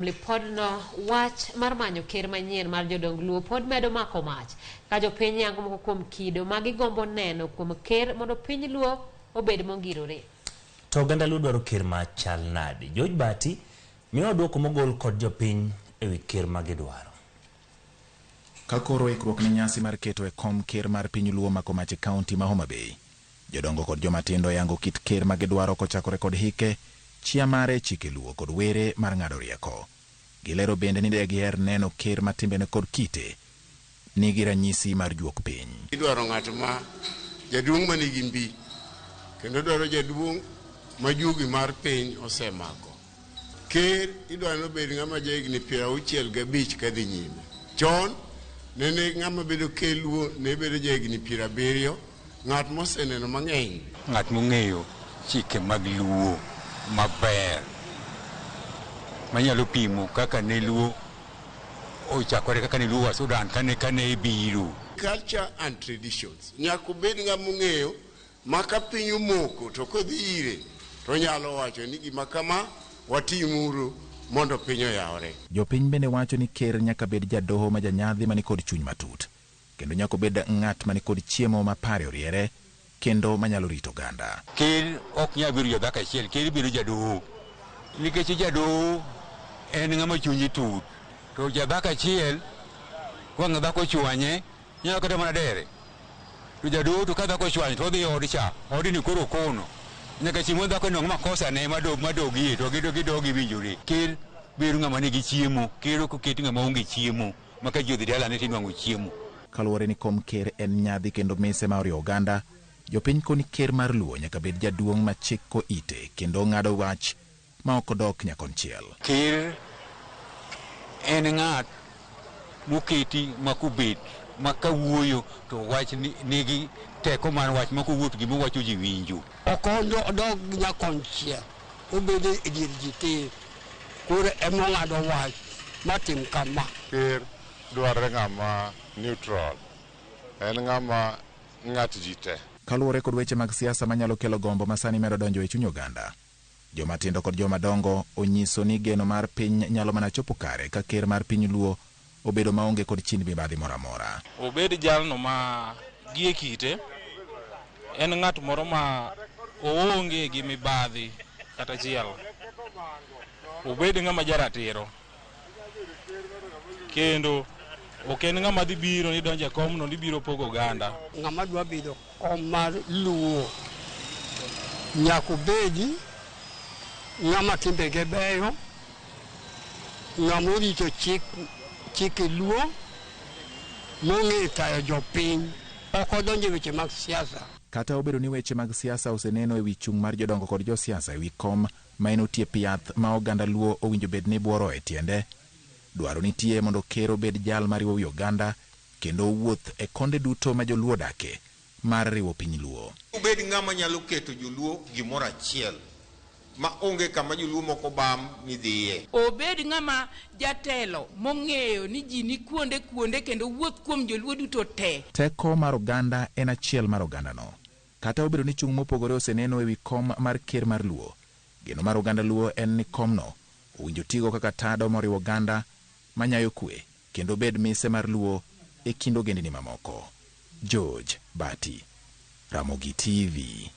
Lipodno wach mar manyo ker manyien mar jodong Luo pod medo mako mach ka jopiny yango moko kuom kido ma gigombo neno kuom ker mondo piny Luo obed mongirore. To oganda Luo dwaro ker machal nade? George Bati miyo duoko mogol kod jopiny ewi ker ma gidwaro. Kakoro ikruok ne nyasi mar keto e kom ker mar piny Luo mako mach e kaunti ma Homa Bay. Jodongo kod jomatindo yango kit ker ma gidwaro kochakore kod hike, chia mare, chike Luo kod were mar ng'ado rieko. Gilero bende ni degiher neno ker ma timbene kod kite nigi ranyisi mar juok piny. Idwaro ng'at ma jaduong' ma nigi mbi, kendo dwaro jaduong' ma jugi mar piny osemako. Ker idwaro bed ng'ama jahigni 65 kadhi nyime. Chon nene ng'ama bedo ker Luo ne bedo jahigni 70, ng'at moseneno mang'eny, ng'at mong'eyo chike mag Luo maber, manyalo pimo kaka ne Luo ochakore, kaka ne Luo wa Sudan kane biro. Culture and traditions. Nyako bed ng'ama ong'eyo ma ka piny omoko to kodhi ire to nyalo wacho ni gima kama watimuru mondo piny oyawre. Jopiny bende wacho ni ker nyaka bed jadoho ma janyadhi mani kod chuny matut, kendo nyaka bed ng'at mani kod chiemo ma pare oriere kendo manyalo rito ganda. Ker ok nyal biro jadhako achiel, ker biro jadoho, nikech jadoho en ng'ama chunye tut. To jadhako achiel wang' dhako chwanye nyalo kata mana dere. To jadoho to ka dhako chwanye to odhi odi cha, odi ni koro kono. Nyaka chiemo dhako no makosa ne madogie to gidogi winjore. Ker biro ng'ama nigi chiemo, ker ok oketi ng'ama onge chiemo, maka ji odhi dala ne tinwang'o chiemo. Kaluwore ni kom ker en nyadhi kendo mise ma oriwo oganda, jopiny koni ker mar Luo nyaka bed jaduong' ma chiko ite kendo ng'ado wach ma ok odok nyakonchiel. Ker en ng'at moketi makobet makawuoyo to wach nigi teko mar wach makowuot gima wacho ji winjo. Ok odok nyakonchiel, obedo e dier ji tir, koro ema ng'ado wach matim kama. Ker dwarore ng'ama neutral, en ng'ama ng'at ji te. Kaluwore kod weche mag siasa manyalo kelo gombo masani medo donjo e chuny oganda, jomatindo kod jomadongo onyiso ni geno mar piny nyalo mana chopo kare ka ker mar piny Luo obedo maonge kod chin mibadhi moro amora. Obed jalno ma gie kite, en ng'at moro ma oonge gi mibadhi kata chiel. Obed ng'ama jaratiro, kendo ok en ng'ama dhi biro ni donje komno ni biro pogo oganda. Ng'ama dwa bedo kom mar Luo nyaka bedi ng'ama timbege beyo, ng'ama orito chike Luo, mong'e tayo jopiny, ok odonjo e weche mag siasa. Kata obedo ni weche mag siasa oseneno ewi chung' mar jodongo kod josiasa ewi kom ma en otie piath ma oganda Luo owinjo bed ni buoro e tiende, dwaro nitie mondo ker obed jal mariwo wi oganda kendo wuoth e konde duto ma joluo dake mar riwo piny Luo. Obed ng'ama nyalo keto joluo gimoro achiel ma onge kama joluo moko bam midhiye. Obed ng'ama jatelo mong'eyo ni ji ni kuonde kendo wuoth kuom joluo duto te. Teko mar oganda en achiel mar ogandano. Kata obedo ni chung' mopogore oseneno ewi kom mar ker mar Luo, geno mar oganda Luo en ni komno owinjo tigo kaka tado moriwo oganda manyayo kwe kendo bed mise mar Luo e kind ogendini mamoko. George Bati, Ramogi TV.